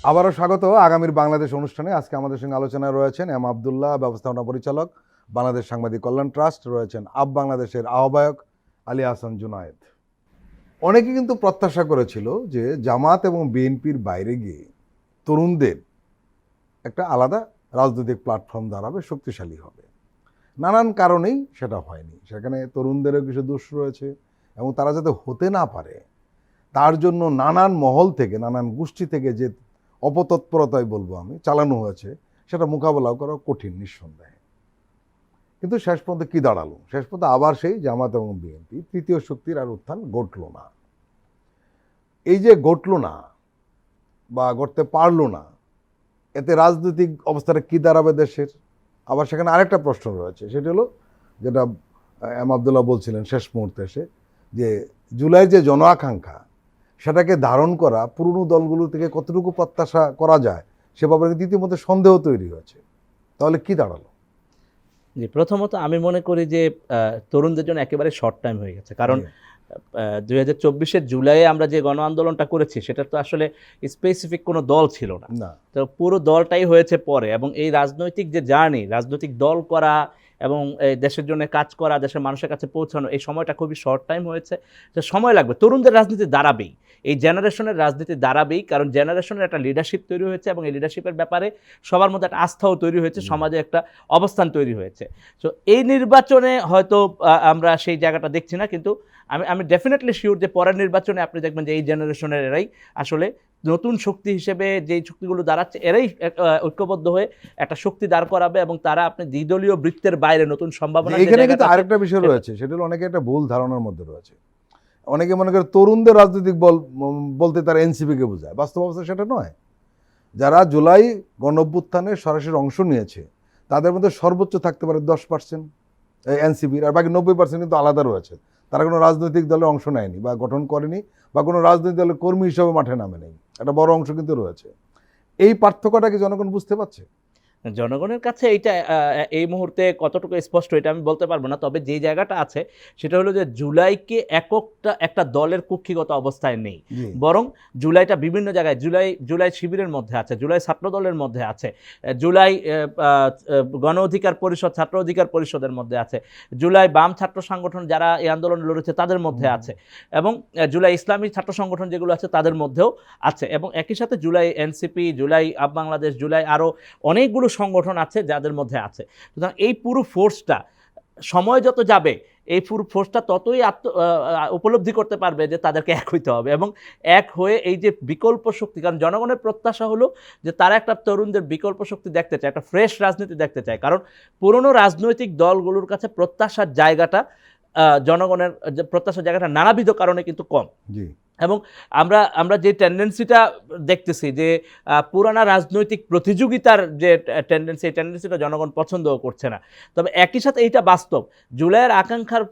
আবারও স্বাগত আগামীর বাংলাদেশ অনুষ্ঠানে। আজকে আমাদের সঙ্গে আলোচনায় রয়েছেন এম আবদুল্লাহ, ব্যবস্থাপনা পরিচালক, বাংলাদেশ সাংবাদিক কল্যাণ ট্রাস্ট, রয়েছেন আপ বাংলাদেশের আহ্বায়ক আলী আহসান জুনায়েদ। অনেকে কিন্তু প্রত্যাশা করেছিল যে জামাত এবং বিএনপির বাইরে গিয়ে তরুণদের একটা আলাদা রাজনৈতিক প্ল্যাটফর্ম দাঁড়াবে, শক্তিশালী হবে। নানান কারণেই সেটা হয়নি। সেখানে তরুণদেরও কিছু দোষ রয়েছে এবং তারা যাতে হতে না পারে তার জন্য নানান মহল থেকে, নানান গোষ্ঠী থেকে যে অপতৎপরতাই বলবো আমি চালানো হয়েছে, সেটা মোকাবেলা করা কঠিন নিঃসন্দেহে। কিন্তু শেষ পর্যন্ত কি দাঁড়ালো? শেষ পর্যন্ত আবার সেই জামাত এবং বিএনপি তৃতীয় শক্তির আর উত্থান ঘটল না। এই যে ঘটল না বা ঘটতে পারলো না, এতে রাজনৈতিক অবস্থাটা কি দাঁড়াবে দেশের? আবার সেখানে আরেকটা প্রশ্ন রয়েছে, সেটা হলো যেটা এম আবদুল্লাহ বলছিলেন শেষ মুহূর্তে এসে, যে জুলাইয়ের যে জন আকাঙ্ক্ষা সেটাকে ধারণ করা পুরনো দলগুলো থেকে কতটুকু প্রত্যাশা করা যায় সে ব্যাপারে দ্বিতীয়ত সন্দেহ তৈরি হয়েছে। তাহলে কি দাঁড়ালো? জি, প্রথমত আমি মনে করি যে তরুণদের জন্য একেবারে শর্ট টাইম হয়ে গেছে। কারণ 2024-এর জুলাইয়ে আমরা যে গণ আন্দোলনটা করেছি সেটা তো আসলে স্পেসিফিক কোনো দল ছিল না, তো পুরো দলটাই হয়েছে পরে। এবং এই রাজনৈতিক যে জার্নি, রাজনৈতিক দল করা এবং এই দেশের জন্য কাজ করা, দেশের মানুষের কাছে পৌঁছানো, এই সময়টা খুবই শর্ট টাইম হয়েছে। তো সময় লাগবে, তরুণদের রাজনীতি দাঁড়াবেই, এই জেনারেশনের রাজনীতি দাঁড়াবেই, কারণ জেনারেশনের একটা লিডারশিপ তৈরি হয়েছে এবং এই লিডারশিপের ব্যাপারে সবার মধ্যে একটা আস্থাও তৈরি হয়েছে, সমাজে একটা অবস্থান তৈরি হয়েছে। তো এই নির্বাচনে হয়তো আমরা সেই জায়গাটা দেখছি না, কিন্তু আমি ডেফিনেটলি শিওর যে পরের নির্বাচনে আপনি দেখবেন যে এই জেনারেশনের এরাই আসলে নতুন শক্তি হিসেবে, যেই শক্তিগুলো দাঁড়াচ্ছে এরাই ঐক্যবদ্ধ হয়ে একটা শক্তি দাঁড় করাবে এবং তারা আপনি দ্বিদলীয় বৃত্তের বাইরে নতুন সম্ভাবনা। এখানে কিন্তু আরেকটা বিষয় রয়েছে, সেটা হলো অনেকে একটা ভুল ধারণার মধ্যে রয়েছে। অনেকে মনে করে তরুণদের রাজনৈতিক বলতে তারা এনসিপিকে বোঝায়, বাস্তব অবস্থা সেটা নয়। যারা জুলাই গণঅভ্যুত্থানে সরাসরি অংশ নিয়েছে তাদের মধ্যে সর্বোচ্চ থাকতে পারে 10% এনসিপির, আর বাকি 90% কিন্তু আলাদা রয়েছে। তারা কোনো রাজনৈতিক দলে অংশ নেয়নি বা গঠন করেনি বা কোনো রাজনৈতিক দলের কর্মী হিসেবে মাঠে নামে নেই, একটা বড় অংশ কিন্তু রয়েছে। এই পার্থক্যটা কি জনগণ বুঝতে পারছে? জনগণের কাছে এইটা এই মুহূর্তে কতটুকু স্পষ্ট এটা আমি বলতে পারবো না, তবে যেই জায়গাটা আছে সেটা হলো যে জুলাইকে একটা দলের কক্ষিগত অবস্থায় নেই, বরং জুলাইটা বিভিন্ন জায়গায়, জুলাই শিবিরের মধ্যে আছে, জুলাই ছাত্র দলের মধ্যে আছে, জুলাই গণ অধিকার পরিষদ, ছাত্র অধিকার পরিষদের মধ্যে আছে, জুলাই বাম ছাত্র সংগঠন যারা এই আন্দোলন লড়েছে তাদের মধ্যে আছে, এবং জুলাই ইসলামী ছাত্র সংগঠন যেগুলো আছে তাদের মধ্যেও আছে, এবং একই সাথে জুলাই এনসিপি, জুলাই আপ বাংলাদেশ, জুলাই আরও অনেকগুলো সংগঠন আছে যাদের মধ্যে আছে। সুতরাং এই পুরো ফোর্সটা সময় যত যাবে এই পুরো ফোর্সটা ততই উপলব্ধি করতে পারবে যে তাদেরকে এক হইতে হবে, এবং এক হয়ে এই যে বিকল্প শক্তি, কারণ জনগণের প্রত্যাশা হলো যে তারা একটা তরুণদের বিকল্প শক্তি দেখতে চায়, একটা ফ্রেশ রাজনীতি দেখতে চায়, কারণ পুরনো রাজনৈতিক দলগুলোর কাছে প্রত্যাশার জায়গাটা, জনগণের প্রত্যাশার জায়গাটা নানাবিধ কারণে কিন্তু কম। এবং আমরা যে টেন্ডেন্সিটা দেখতেছি যে পুরানা রাজনৈতিক প্রতিযোগিতার যে টেন্ডেন্সি, এই টেন্ডেন্সিটা জনগণ পছন্দও করছে না। তবে একই সাথে এইটা বাস্তব, জুলাইয়ের আকাঙ্ক্ষার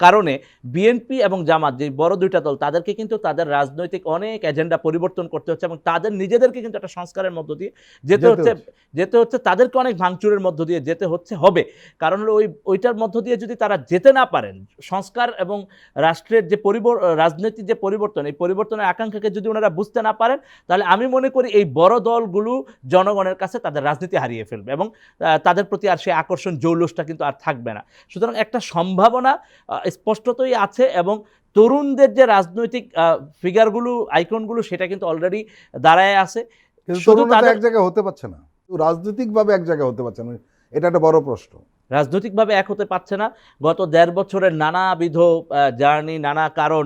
কারণে বিএনপি এবং জামাত, যে বড় দুইটা দল, তাদেরকে কিন্তু তাদের রাজনৈতিক অনেক এজেন্ডা পরিবর্তন করতে হচ্ছে এবং তাদের নিজেদেরকে কিন্তু একটা সংস্কারের মধ্য দিয়ে যেতে হচ্ছে, তাদেরকে অনেক ভাঙচুরের মধ্য দিয়ে যেতে হবে। কারণ হলো ওইটার মধ্য দিয়ে যদি তারা যেতে না পারেন, সংস্কার এবং রাষ্ট্রের যে রাজনীতির যে পরিবর্তন, এই পরিবর্তনের আকাঙ্ক্ষাকে যদি ওনারা বুঝতে না পারেন, তাহলে আমি মনে করি এই বড় দলগুলো জনগণের কাছে তাদের রাজনীতি হারিয়ে ফেলবে এবং তাদের প্রতি আর সেই আকর্ষণ, জৌলুসটা কিন্তু আর থাকবে না। সুতরাং একটা সম্ভাবনা স্পষ্টতই আছে, এবং তরুণদের যে রাজনৈতিক ফিগারগুলো, আইকনগুলো, সেটা কিন্তু অলরেডি দাঁড়ায় আছে। শুধু এক জায়গায় হতে পারছে না, রাজনৈতিকভাবে এক জায়গায় হতে পারছে না, এটা একটা বড় প্রশ্ন। রাজনৈতিকভাবে এক হতে পারছে না। গত 1.5 বছরের নানাবিধ জার্নি, নানা কারণ,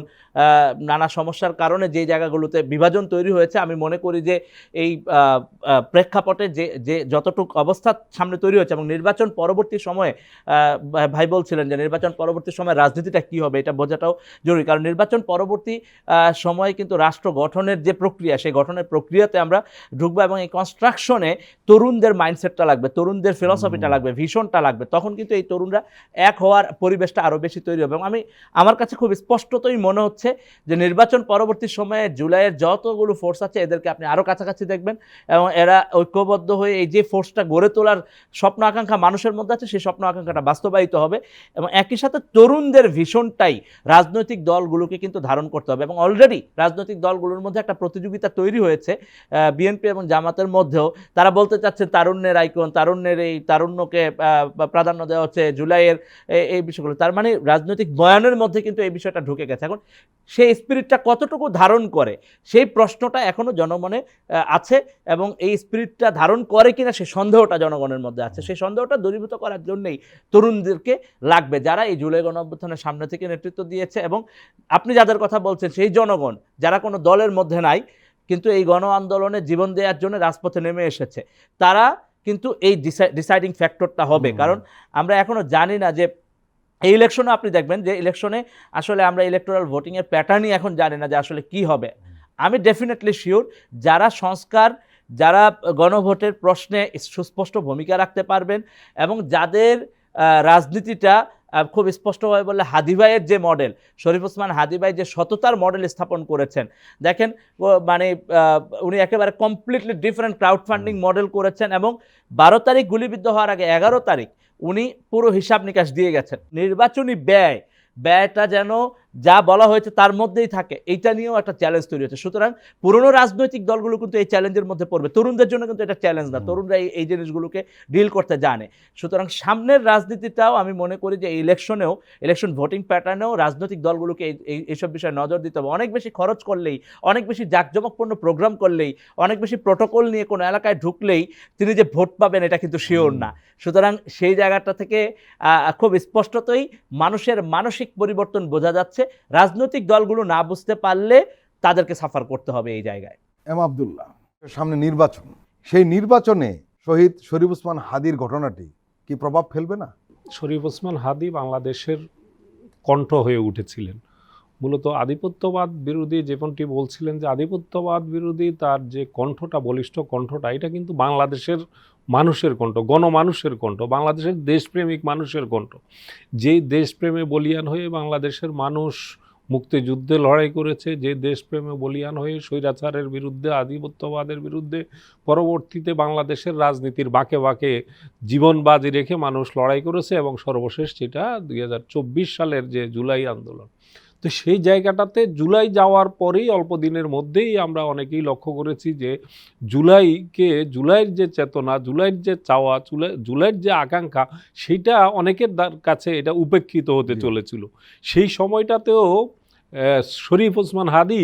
নানা সমস্যার কারণে যে জায়গাগুলোতে বিভাজন তৈরি হয়েছে, আমি মনে করি যে এই প্রেক্ষাপটে যে যতটুকু অবস্থা সামনে তৈরি হয়েছে, এবং নির্বাচন পরবর্তী সময়ে ভাই বলছিলেন যে নির্বাচন পরবর্তী সময়ে রাজনীতিটা কী হবে এটা বোঝাটাও জরুরি, কারণ নির্বাচন পরবর্তী সময়ে কিন্তু রাষ্ট্র গঠনের যে প্রক্রিয়া, সেই গঠনের প্রক্রিয়াতে আমরা ঢুকবো, এবং এই কনস্ট্রাকশনে তরুণদের মাইন্ডসেটটা লাগবে, তরুণদের ফিলসফিটা লাগবে, ভিশনটা লাগবে। তখন কিন্তু এই তরুণরা এক হওয়ার পরিবেশটা আরও বেশি তৈরি হবে। এবং আমার কাছে খুব স্পষ্টতই মনে হচ্ছে যে নির্বাচন পরবর্তী সময়ে জুলাইয়ের যতগুলো ফোর্স আছে এদেরকে আপনি আরও কাছাকাছি দেখবেন, এবং এরা ঐক্যবদ্ধ হয়ে এই যে ফোর্সটা গড়ে তোলার স্বপ্ন আকাঙ্ক্ষা মানুষের মধ্যে আছে, সেই স্বপ্ন আকাঙ্ক্ষাটা বাস্তবায়িত হবে। এবং একই সাথে তরুণদের ভিশনটাই রাজনৈতিক দলগুলোকে কিন্তু ধারণ করতে হবে, এবং অলরেডি রাজনৈতিক দলগুলোর মধ্যে একটা প্রতিযোগিতা তৈরি হয়েছে বিএনপি এবং জামাতের মধ্যেও। তারা বলতে চাচ্ছে তারুণ্যের আইকন, তারুণ্যের এই তারুণ্যকে প্রাধান্য দেওয়া হচ্ছে, জুলাইয়ের এই বিষয়গুলো, তার মানে রাজনৈতিক বয়ানের মধ্যে কিন্তু এই বিষয়টা ঢুকে গেছে। এখন সেই স্পিরিটটা কতটুকু ধারণ করে, সেই প্রশ্নটা এখনো জনমনে আছে, এবং এই স্পিরিটটা ধারণ করে কিনা সেই সন্দেহটা জনগণের মধ্যে আছে। সেই সন্দেহটা দূরীভূত করার জন্যই তরুণদেরকে লাগবে, যারা এই জুলাই গণঅভ্যুত্থানের সামনে থেকে নেতৃত্ব দিয়েছে, এবং আপনি যাদের কথা বলছেন সেই জনগণ যারা কোনো দলের মধ্যে নাই কিন্তু এই গণ আন্দোলনে জীবন দেওয়ার জন্য রাজপথে নেমে এসেছে, তারা কিন্তু এই ডিসাইডিং ফ্যাক্টরটা হবে। কারণ আমরা এখনো জানি না যে এই ইলেকশনে, আপনি দেখবেন যে ইলেকশনে আসলে আমরা ইলেকটোরাল ভোটিংয়ের প্যাটার্নই এখন জানি না যে আসলে কি হবে। আমি ডেফিনেটলি শিওর যারা সংস্কার, যারা গণভোটের প্রশ্নে সুস্পষ্ট ভূমিকা রাখতে পারবেন, এবং যাদের রাজনীতিটা খুব স্পষ্টভাবে বললে হাদি ভাইয়ের যে মডেল, শরীফ ওসমান হাদি ভাই যে সততার মডেল স্থাপন করেছেন, দেখেন মানে উনি একেবারে completely different crowd funding model করেছেন, এবং 12 তারিখ গুলিবিদ্ধ হওয়ার আগে 11 তারিখ উনি পুরো হিসাব নিকাশ দিয়ে গেছেন। নির্বাচনী ব্যয়টা যেন যা বলা হয়েছে তার মধ্যেই থাকে, এইটা নিয়েও একটা চ্যালেঞ্জ তৈরি হচ্ছে। সুতরাং পুরনো রাজনৈতিক দলগুলো কিন্তু এই চ্যালেঞ্জের মধ্যে পড়বে। তরুণদের জন্য কিন্তু এটা চ্যালেঞ্জ না, তরুণরা এই জিনিসগুলোকে ডিল করতে জানে। সুতরাং সামনের রাজনীতিটাও আমি মনে করি যে ইলেকশন ভোটিং প্যাটার্নেও রাজনৈতিক দলগুলোকে এইসব বিষয়ে নজর দিতে হবে। অনেক বেশি খরচ করলেই, অনেক বেশি জাঁকজমকপূর্ণ প্রোগ্রাম করলেই, অনেক বেশি প্রোটোকল নিয়ে কোনো এলাকায় ঢুকলেই তিনি যে ভোট পাবেন এটা কিন্তু শিওর না। সুতরাং সেই জায়গাটা থেকে খুব স্পষ্টতই মানুষের মানসিক পরিবর্তন বোঝা যাচ্ছে। রাজনৈতিক দলগুলো না বুঝতে পারলে তাদেরকে সাফার করতে হবে এই জায়গায়। এম আব্দুল্লাহ, সামনে নির্বাচন, সেই নির্বাচনে শহীদ শরীফ ওসমান হাদির ঘটনাটি কি প্রভাব ফেলবে না? শরীফ ওসমান হাদি বাংলাদেশের কণ্ঠ হয়ে উঠেছিলেন। মূলত আধিপত্যবাদ বিরোধী, যেমনটি বলছিলেন যে আধিপত্যবাদ বিরোধী তার যে কণ্ঠটা, বলিষ্ঠ কণ্ঠটা, এটা কিন্তু বাংলাদেশের মানুষের কণ্ঠ, গণমানুষের কণ্ঠ, বাংলাদেশের দেশপ্রেমিক মানুষের কণ্ঠ। যেই দেশপ্রেমে বলিয়ান হয়ে বাংলাদেশের মানুষ মুক্তিযুদ্ধে লড়াই করেছে, যে দেশপ্রেমে বলিয়ান হয়ে স্বৈরাচারের বিরুদ্ধে, আধিপত্যবাদের বিরুদ্ধে পরবর্তীতে বাংলাদেশের রাজনীতির বাঁকে বাঁকে জীবন বাজি রেখে মানুষ লড়াই করেছে, এবং সর্বশেষ যেটা 2024 সালের যে জুলাই আন্দোলন। তো সেই জায়গাটাতে জুলাই যাওয়ার পরেই অল্প দিনের মধ্যেই আমরা অনেকেই লক্ষ্য করেছি যে জুলাইয়ের যে চেতনা, জুলাইয়ের যে চাওয়া, জুলাইয়ের যে আকাঙ্ক্ষা, সেইটা অনেকের কাছে এটা উপেক্ষিত হতে চলেছিল। সেই সময়টাতেও শরীফ ওসমান হাদি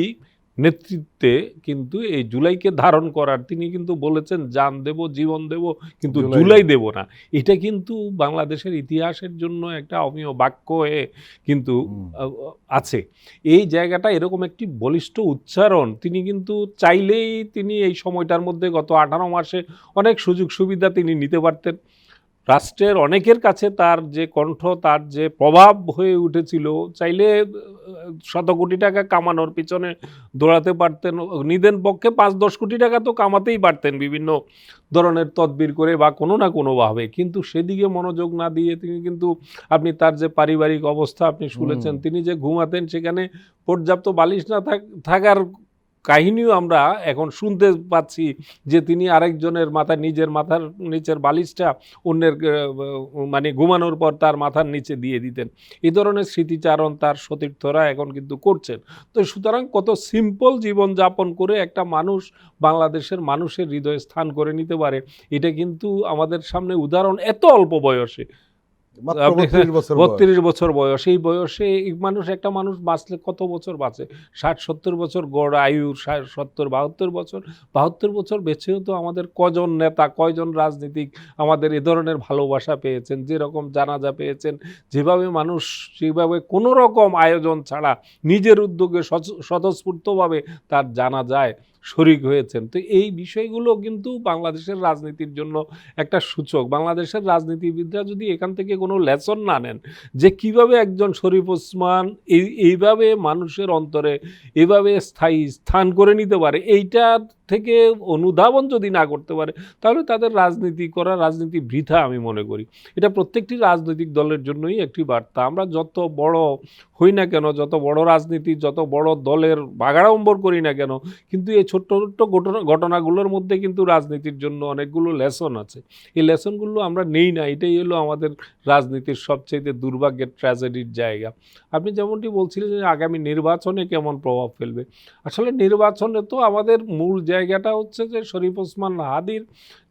নেতৃত্বে কিন্তু এই জুলাইকে ধারণ করার, তিনি কিন্তু বলেছেন জান দেব, জীবন দেব, কিন্তু জুলাই দেব না। এটা কিন্তু বাংলাদেশের ইতিহাসের জন্য একটা অমীয় বাক্য হয়ে কিন্তু আছে। এই জায়গাটা এরকম একটি বলিষ্ঠ উচ্চারণ, তিনি কিন্তু চাইলেই তিনি এই সময়টার মধ্যে গত 18 মাসে অনেক সুযোগ সুবিধা তিনি নিতে পারতেন। রাষ্ট্রের অনেকের কাছে তার যে কণ্ঠ, তার যে প্রভাব হয়ে উঠেছিল, চাইলে শত কোটি টাকা কামানোর পিছনে দৌড়াতে পারতেন, নিদেন পক্ষে 5-10 কোটি টাকা তো কামাতেই পারতেন বিভিন্ন ধরনের তদবির করে বা কোনো না কোনোভাবে। কিন্তু সেদিকে মনোযোগ না দিয়ে তিনি কিন্তু, আপনি তার যে পারিবারিক অবস্থা আপনি শুনেছেন, তিনি যে ঘুমাতেন সেখানে পর্যাপ্ত বালিশ না থাকার কাহিনীও আমরা এখন শুনতে পাচ্ছি, যে তিনি আরেকজনের মাথায়, নিজের মাথার নিচের বালিশটা অন্যের মানে ঘুমানোর পর তার মাথার নিচে দিয়ে দিতেন। এই ধরনের স্মৃতিচারণ তার সতীর্থরা এখন কিন্তু করছেন। তো সুতরাং কত সিম্পল জীবনযাপন করে একটা মানুষ বাংলাদেশের মানুষের হৃদয়ে স্থান করে নিতে পারে, এটা কিন্তু আমাদের সামনে উদাহরণ। এত অল্প বয়সে, 32 বছর বয়স, এই বয়সে একটা মানুষ বাঁচলে কত বছর বাঁচে? 60-70 বছর গড় আয়ু, 70-72 বছর। 72 বছর বেঁচেও তো আমাদের কজন নেতা, কয়জন রাজনীতিক আমাদের এ ধরনের ভালোবাসা পেয়েছেন, যেরকম জানাজা পেয়েছেন, যেভাবে মানুষ সেভাবে কোনো রকম আয়োজন ছাড়া নিজের উদ্যোগে স্বতঃস্ফূর্তভাবে তার জানাজায় শরিক হয়েছেন। তো এই বিষয়গুলো কিন্তু বাংলাদেশের রাজনীতির জন্য একটা সূচক। বাংলাদেশের রাজনীতিবিদরা যদি এখান থেকে কোনো লেসন না নেন, যে কিভাবে একজন শরীফ ওসমান এইভাবে মানুষের অন্তরে এভাবে স্থায়ী স্থান করে নিতে পারে, এইটা থেকে অনুধাবন যদি না করতে পারে, তাহলে তাদের রাজনীতি বৃথা আমি মনে করি। এটা প্রত্যেকটি রাজনৈতিক দলের জন্যই একটি বার্তা। আমরা যত বড় হই না কেন, যত বড় রাজনীতি, যত বড় দলের বাগাড়ম্বর করি না কেন, কিন্তু এই ছোট্ট ছোট্ট ঘটনাগুলোর মধ্যে কিন্তু রাজনীতির জন্য অনেকগুলো লেসন আছে। এই লেসনগুলো আমরা নেই না, এটাই হলো আমাদের রাজনীতির সবচেয়ে দুর্ভাগ্যের, ট্র্যাজেডির জায়গা। আপনি যেমনটি বলছিলেন যে আগামী নির্বাচনে কেমন প্রভাব ফেলবে, আসলে নির্বাচনে তো আমাদের মূল জায়গাটা হচ্ছে যে শরীফ ওসমান হাদির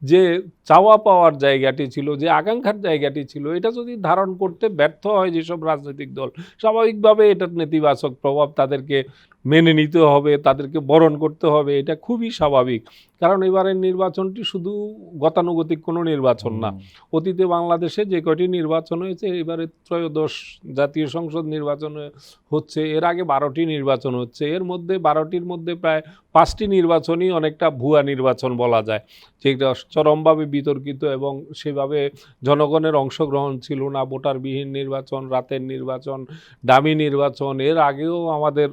যে চাওয়া পাওয়ার জায়গাটি ছিল, যে আকাঙ্ক্ষার জায়গাটি ছিল, এটা যদি ধারণ করতে ব্যর্থ হয় যেসব রাজনৈতিক দল, স্বাভাবিকভাবে এটার নেতিবাচক প্রভাব তাদেরকে মেনে নিতে হবে, তাদেরকে বরণ করতে হবে। এটা খুবই স্বাভাবিক, কারণ এবারের নির্বাচনটি শুধু গতানুগতিক কোনো নির্বাচন না। অতীতে বাংলাদেশে যে কয়টি নির্বাচন হয়েছে, এবারে 13th জাতীয় সংসদ নির্বাচন হচ্ছে, এর আগে 12টি নির্বাচন হচ্ছে, এর মধ্যে 12টির মধ্যে প্রায় 5টি নির্বাচনই অনেকটা ভুয়া নির্বাচন বলা যায়, যেটা চরমভাবে বিতর্কিত এবং সেভাবে জনগণের অংশগ্রহণ ছিল না। ভোটারবিহীন নির্বাচন, রাতের নির্বাচন, ডামি নির্বাচন, এর আগেও আমাদের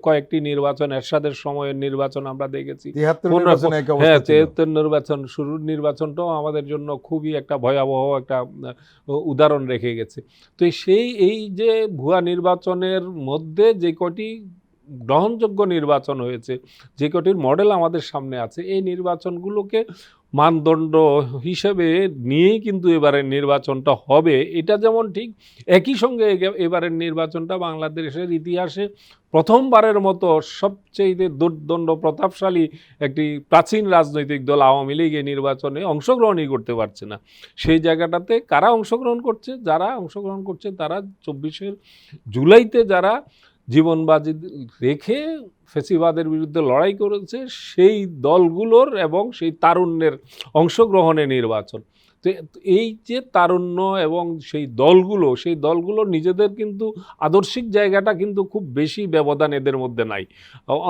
কয়েকটি নির্বাচন, এরশাদের সময়ের নির্বাচন আমরা দেখেছি। 73 নির্বাচন, শুরুর নির্বাচনটাও আমাদের জন্য খুবই একটা ভয়াবহ একটা উদাহরণ রেখে গেছে। তো এই যে ভুয়া নির্বাচনের মধ্যে যে কটি গ্রহণযোগ্য নির্বাচন হয়েছে, যে কটির মডেল আমাদের সামনে আছে, এই নির্বাচনগুলোকে মানদণ্ড হিসেবে নিয়েই কিন্তু এবারের নির্বাচনটা হবে। এটা যেমন ঠিক, একই সঙ্গে এবারের নির্বাচনটা বাংলাদেশের ইতিহাসে প্রথমবারের মতো সবচেয়ে দুর্দণ্ড প্রতাপশালী একটি প্রাচীন রাজনৈতিক দল আওয়ামী লীগ এই নির্বাচনে অংশগ্রহণই করতে পারছে না। সেই জায়গাটাতে কারা অংশগ্রহণ করছে? যারা অংশগ্রহণ করছে তারা 24 জুলাইতে যারা জীবনবাজি রেখে ফ্যাসিবাদের বিরুদ্ধে লড়াই করেছে সেই দলগুলোর এবং সেই তারুণ্যের অংশগ্রহণে নির্বাচন। তো এই যে তারুণ্য এবং সেই দলগুলো নিজেদের কিন্তু আদর্শিক জায়গাটা কিন্তু খুব বেশি ব্যবধান এদের মধ্যে নাই,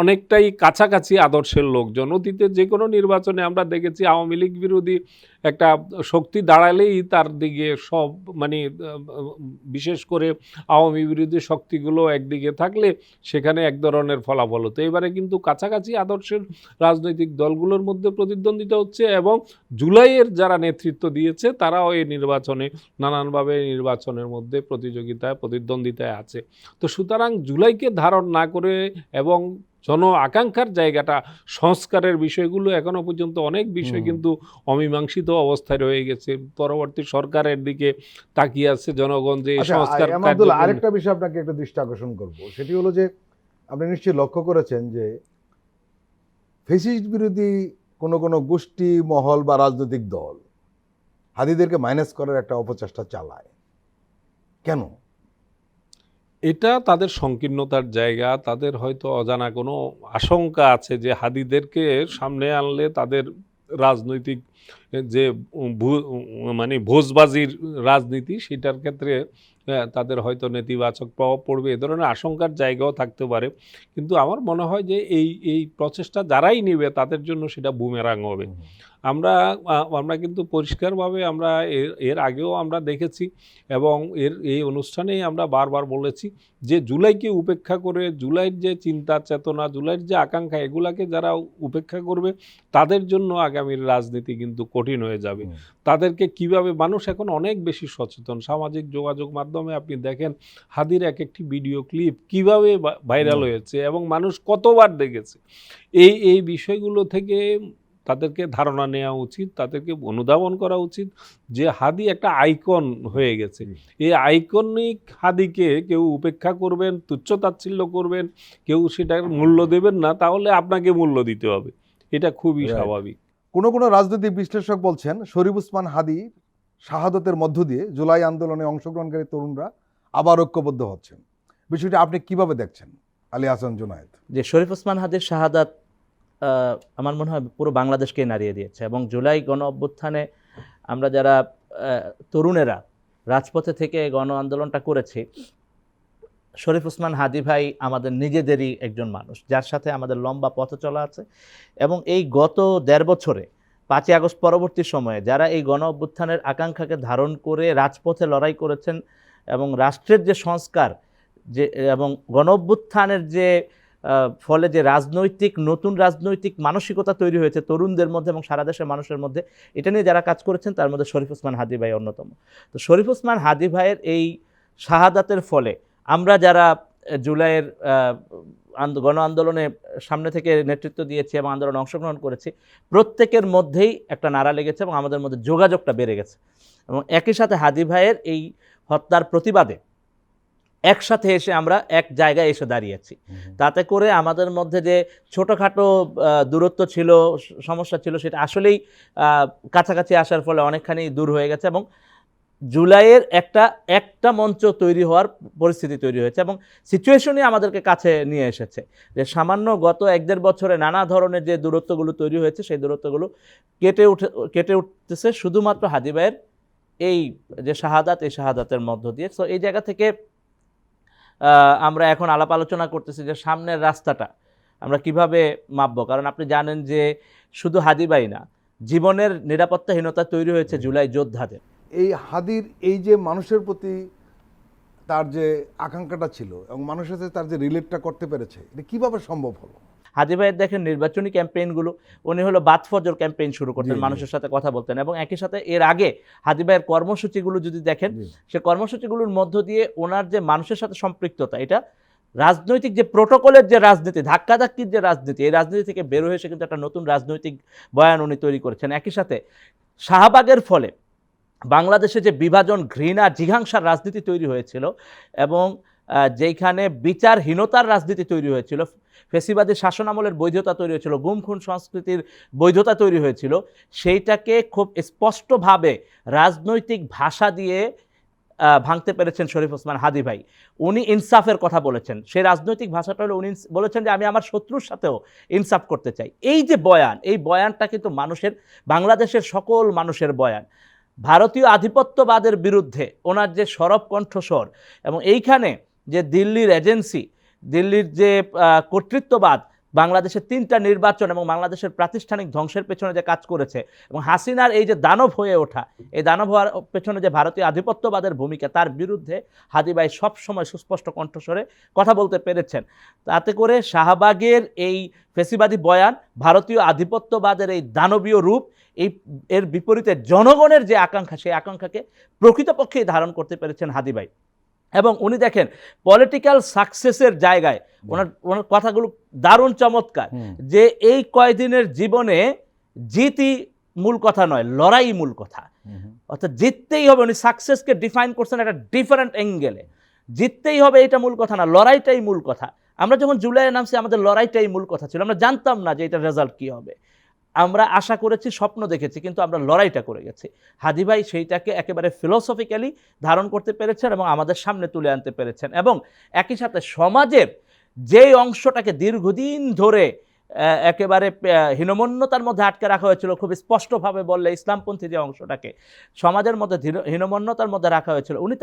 অনেকটাই কাছাকাছি আদর্শের লোকজন। অতীতে যে কোনো নির্বাচনে আমরা দেখেছি আওয়ামী লীগ বিরোধী একটা শক্তি দাঁড়ালেই তার দিকে সব মানে বিশেষ করে আওয়ামী বিরোধী শক্তিগুলো একদিকে থাকলে সেখানে এক ধরনের ফলাফল হতো। এবারে কিন্তু কাছাকাছি আদর্শের রাজনৈতিক দলগুলোর মধ্যে প্রতিদ্বন্দ্বিতা হচ্ছে এবং জুলাইয়ের যারা নেতৃত্ব দিয়েছে তারাও এই নির্বাচনে নানানভাবে নির্বাচনের মধ্যে প্রতিদ্বন্দ্বিতায় আছে। তো সুতরাং জুলাইকে ধারণ না করে এবং জন আকাঙ্ক্ষার জায়গাটা সংস্কারের বিষয়গুলো এখনো পর্যন্ত অনেক বিষয় কিন্তু অমীমাংসিত অবস্থায় রয়ে গেছে। পরবর্তী সরকারের দিকে তাকিয়ে আছে জনগণ যে সংস্কার। আরেকটা বিষয় আপনাকে একটা দৃষ্টি আকর্ষণ করব, সেটি হলো যে আপনি নিশ্চয়ই লক্ষ্য করেছেন যে ফ্যাসিস্ট বিরোধী কোনো গোষ্ঠী মহল বা রাজনৈতিক দল হাদিদেরকে মাইনাস করার একটা অপচেষ্টা চালায়। কেন? এটা তাদের সংকীর্ণতার জায়গা, তাদের হয়তো অজানা কোনো আশঙ্কা আছে যে হাদিদেরকে সামনে আনলে তাদের রাজনৈতিক যে মানে ভোজবাজির রাজনীতি সেটার ক্ষেত্রে তাদের হয়তো নেতিবাচক প্রভাব পড়বে, এ ধরনের আশঙ্কার জায়গাও থাকতে পারে। কিন্তু আমার মনে হয় যে এই প্রচেষ্টা যারাই নেবে তাদের জন্য সেটা বুমেরাং হবে। আমরা কিন্তু পরিষ্কারভাবে আমরা এর আগেও আমরা দেখেছি এবং এই অনুষ্ঠানেই আমরা বারবার বলেছি যে জুলাইকে উপেক্ষা করে, জুলাইয়ের যে চিন্তা চেতনা, জুলাইয়ের যে আকাঙ্ক্ষা, এগুলাকে যারা উপেক্ষা করবে তাদের জন্য আগামীর রাজনীতি কিন্তু কঠিন হয়ে যাবে। তাদেরকে কিভাবে, মানুষ এখন অনেক বেশি সচেতন, সামাজিক যোগাযোগ মাধ্যমে আপনি দেখেন হাদির এক একটি ভিডিও ক্লিপ কিভাবে ভাইরাল হয়েছে এবং মানুষ কতবার দেখেছে। এই বিষয়গুলো থেকে তাদেরকে ধারণা নেওয়া উচিত, তাদেরকে অনুধাবন করা উচিত যে হাদি একটা আইকন হয়ে গেছে। এই আইকনিক হাদিকে কেউ উপেক্ষা করবেন, তুচ্ছতাচ্ছিল্য করবেন, কেউ সেটার মূল্য দেবেন না, তাহলে আপনাকে মূল্য দিতে হবে। এটা খুবই স্বাভাবিক। কোনো রাজনৈতিক বিশ্লেষক বলছেন শরীফ ওসমান হাদি শাহাদতের মধ্য দিয়ে জুলাই আন্দোলনে অংশগ্রহণকারী তরুণরা আবার ঐক্যবদ্ধ হচ্ছেন। বিষয়টি আপনি কিভাবে দেখছেন আলী আহসান জুনায়েদ? যে শরীফ ওসমান হাদির শাহাদাত আমার মনে হয় পুরো বাংলাদেশকে নাড়িয়ে দিয়েছে এবং জুলাই গণ অভ্যুত্থানে আমরা যারা তরুণেরা রাজপথে থেকে গণ আন্দোলনটা করেছি, শরীফ ওসমান হাদি ভাই আমাদের নিজেদেরই একজন মানুষ যার সাথে আমাদের লম্বা পথ চলা আছে। এবং এই গত 1.5 বছরে 5ই আগস্ট পরবর্তী সময়ে যারা এই গণ অভ্যুত্থানের আকাঙ্ক্ষাকে ধারণ করে রাজপথে লড়াই করেছেন এবং রাষ্ট্রের যে সংস্কার যে এবং গণ অভ্যুত্থানের যে ফলে যে নতুন রাজনৈতিক মানসিকতা তৈরি হয়েছে তরুণদের মধ্যে এবং সারা দেশের মানুষের মধ্যে, এটা নিয়ে যারা কাজ করেছেন তার মধ্যে শরীফ ওসমান হাদি ভাই অন্যতম। তো শরীফ ওসমান হাদি ভাইয়ের এই শাহাদাতের ফলে আমরা যারা জুলাইয়ের গণ আন্দোলনে সামনে থেকে নেতৃত্ব দিয়েছি এবং আন্দোলনে অংশগ্রহণ করেছি, প্রত্যেকের মধ্যেই একটা নাড়া লেগেছে এবং আমাদের মধ্যে যোগাযোগটা বেড়ে গেছে। এবং একই সাথে হাদি ভাইয়ের এই হত্যার প্রতিবাদে একসাথে এসে আমরা এক জায়গায় এসে দাঁড়িয়েছি। তাতে করে আমাদের মধ্যে যে ছোটোখাটো দূরত্ব ছিল, সমস্যা ছিল, সেটা আসলেই কাছাকাছি আসার ফলে অনেকখানি দূর হয়ে গেছে এবং জুলাইয়ের একটা মঞ্চ তৈরি হওয়ার পরিস্থিতি তৈরি হয়েছে এবং সিচুয়েশনই আমাদেরকে কাছে নিয়ে এসেছে। যে সামান্য গত 1-1.5 বছরে নানা ধরনের যে দূরত্বগুলো তৈরি হয়েছে সেই দূরত্বগুলো কেটে উঠতেছে শুধুমাত্র হাদি ভাইয়ের এই যে শাহাদাত, এই শাহাদাতের মধ্য দিয়ে। সো এই জায়গা থেকে আমরা এখন আলাপ আলোচনা করতেছি যে সামনের রাস্তাটা আমরা কিভাবে মাপবো। কারণ আপনি জানেন যে শুধু হাদি ভাই না, জীবনের নিরাপত্তাহীনতা তৈরি হয়েছে জুলাই যোদ্ধাদের। এই হাদির এই যে মানুষের প্রতি তার যে আকাঙ্ক্ষাটা ছিল এবং মানুষের সাথে তার যে রিলেটটা করতে পেরেছে, এটা কিভাবে সম্ভব হলো? হাদি ভাইয়ের দেখেন নির্বাচনী ক্যাম্পেইনগুলো, উনি হলো বাদ ফজর ক্যাম্পেইন শুরু করতেন, মানুষের সাথে কথা বলতেন এবং একই সাথে এর আগে হাদি ভাইয়ের কর্মসূচিগুলো যদি দেখেন, সে কর্মসূচিগুলোর মধ্য দিয়ে ওনার যে মানুষের সাথে সম্পৃক্ততা, এটা রাজনৈতিক যে প্রোটোকলের যে রাজনীতি, ধাক্কাধাক্কির যে রাজনীতি, এই রাজনীতি থেকে বের হয়ে এসে কিন্তু একটা নতুন রাজনৈতিক বয়ান উনি তৈরি করেছেন। একই সাথে শাহবাগের ফলে বাংলাদেশে যে বিভাজন, ঘৃণা, জিঘাংসার রাজনীতি তৈরি হয়েছিল এবং যেইখানে বিচারহীনতার রাজনীতি তৈরি হয়েছিল, ফেসিবাদী শাসনামলের বৈধতা তৈরি হয়েছিল, গুম খুন সংস্কৃতির বৈধতা তৈরি হয়েছিল, সেইটাকে খুব স্পষ্টভাবে রাজনৈতিক ভাষা দিয়ে ভাঙতে পেরেছেন শরীফ ওসমান হাদী ভাই। উনি ইনসাফের কথা বলেছেন। সেই রাজনৈতিক ভাষাটা হলো উনি বলেছেন যে আমি আমার শত্রুর সাথেও ইনসাফ করতে চাই। এই যে বয়ান, এই বয়ানটা কিন্তু মানুষের, বাংলাদেশের সকল মানুষের বয়ান। ভারতীয় আধিপত্যবাদের বিরুদ্ধে ওনার যে সরব কণ্ঠস্বর, এবং এইখানে যে দিল্লির এজেন্সি, দিল্লির যে কর্তৃত্ববাদ বাংলাদেশের 3টা নির্বাচন এবং বাংলাদেশের প্রাতিষ্ঠানিক ধ্বংসের পেছনে যে কাজ করেছে, এবং হাসিনার এই যে দানব হয়ে ওঠা, এই দানব হওয়ার পেছনে যে ভারতীয় আধিপত্যবাদের ভূমিকা, তার বিরুদ্ধে হাদী ভাই সবসময় সুস্পষ্ট কণ্ঠস্বরে কথা বলতে পেরেছেন। তাতে করে শাহবাগের এই ফেসিবাদী বয়ান, ভারতীয় আধিপত্যবাদের এই দানবীয় রূপ, এর বিপরীতে জনগণের যে আকাঙ্ক্ষা, সেই আকাঙ্ক্ষাকে প্রকৃতপক্ষেই ধারণ করতে পেরেছেন হাদী ভাই। এবং উনি দেখেন পলিটিক্যাল সাকসেসের জায়গায় ওনার কথাগুলো দারুণ চমৎকার, যে এই কয়দিনের জীবনে জিতই মূল কথা নয়, লড়াই মূল কথা। অর্থাৎ জিততেই হবে, উনি সাকসেসকে ডিফাইন করছেন একটা ডিফারেন্ট অ্যাঙ্গেলে। জিততেই হবে এটা মূল কথা না, লড়াইটাই মূল কথা। আমরা যখন জুলাইয়ে নামছি, আমাদের লড়াইটাই মূল কথা ছিল। আমরা জানতাম না যে এটার রেজাল্ট কী হবে। আমরা আশা করেছি, স্বপ্ন দেখেছি, কিন্তু আমরা লড়াইটা করে গেছি। হাদী ভাই সেইটাকে একেবারে ফিলোসফিক্যালি ধারণ করতে পেরেছেন এবং আমাদের সামনে তুলে আনতে পেরেছেন। এবং একই সাথে সমাজের যেই অংশটাকে দীর্ঘদিন ধরে একেবারে হীনমন্যতার মধ্যে আটকে রাখা হয়েছিল, খুব স্পষ্টভাবে বললে ইসলামপন্থী যে অংশটাকে সমাজের মধ্যে হীনমন্যতার মধ্যে রাখা হয়েছিল, উনি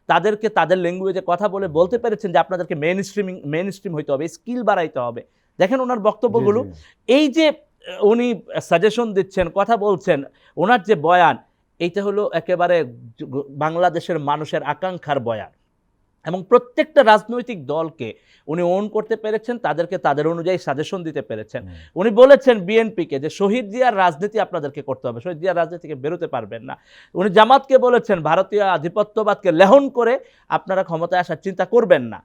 তাদেরকে তাদের ল্যাঙ্গুয়েজে কথা বলতে পেরেছেন যে আপনাদেরকে মেইন স্ট্রিম হইতে হবে, স্কিল বাড়াইতে হবে। দেখেন ওনার বক্তব্যগুলো, এই যে উনি সাজেশন দিচ্ছেন, কথা বলছেন, ওনার যে বয়ান, এইটা হলো একেবারে বাংলাদেশের মানুষের আকাঙ্ক্ষার বয়ান। এবং প্রত্যেকটা রাজনৈতিক দলকে উনি ওন করতে পেরেছেন, তাদেরকে তাদের অনুযায়ী সাজেশন দিতে পেরেছেন। উনি বলেছেন বিএনপিকে যে শহীদ জিয়ার রাজনীতি আপনাদেরকে করতে হবে, শহীদ জিয়ার রাজনীতি থেকে বেরোতে পারবেন না। উনি জামাতকে বলেছেন ভারতীয় আধিপত্যবাদকে লেহন করে আপনারা ক্ষমতায় আসার চিন্তা করবেন না।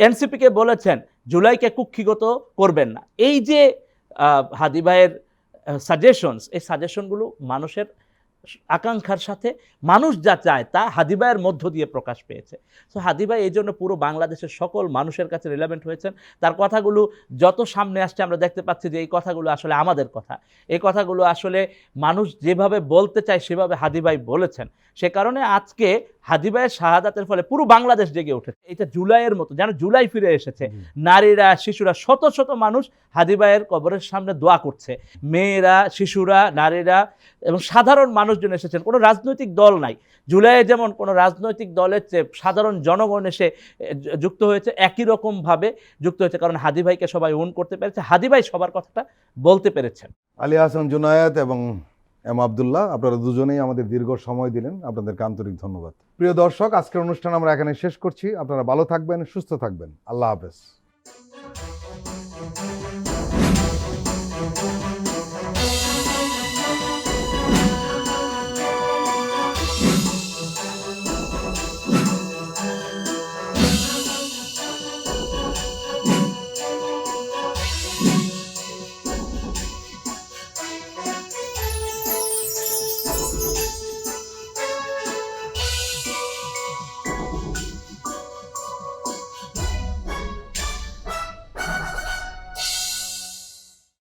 এনসিপিকে বলেছেন জুলাইকে কুক্ষিগত করবেন না। এই যে হাদী ভাইয়ের সাজেশনস, এই সাজেশনগুলো মানুষের আকাঙ্ক্ষার সাথে মানুষ যা চায় তা হাদী ভাইয়ের মধ্য দিয়ে প্রকাশ পেয়েছে। সো হাদী ভাই এই জন্য পুরো বাংলাদেশের সকল মানুষের কাছে রিলেভেন্ট হয়েছেন। তার কথাগুলো যত সামনে আসছে আমরা দেখতে পাচ্ছি যে এই কথাগুলো আসলে আমাদের কথা, এই কথাগুলো আসলে মানুষ যেভাবে বলতে চায় সেভাবে হাদী ভাই বলেছেন। সে কারণে আজকে হাদী ভাইয়ের শাহাদাতের ফলে পুরো বাংলাদেশ জেগে উঠেছে। এটা জুলাইয়ের মতো, যেন জুলাই ফিরে এসেছে। নারীরা, শিশুরা, শত শত মানুষ হাদী ভাইয়ের কবরের সামনে দোয়া করছে। মেয়েরা, শিশুরা, নারীরা এবং সাধারণ মানুষজন এসেছেন। কোনো রাজনৈতিক দল নাই। জুলাইয়ে যেমন কোনো রাজনৈতিক দলের চেয়ে সাধারণ জনগণ এসে যুক্ত হয়েছে, একই রকমভাবে যুক্ত হয়েছে, কারণ হাদী ভাইকে সবাই ওন করতে পেরেছে, হাদী ভাই সবার কথাটা বলতে পেরেছেন। আলী আহসান জুনায়েদ এবং এম আবদুল্লাহ, আপনারা দুজনেই আমাদের দীর্ঘ সময় দিলেন, আপনাদেরকে আন্তরিক ধন্যবাদ। প্রিয় দর্শক, আজকের অনুষ্ঠান আমরা এখানে শেষ করছি। আপনারা ভালো থাকবেন, সুস্থ থাকবেন। আল্লাহ হাফেজ।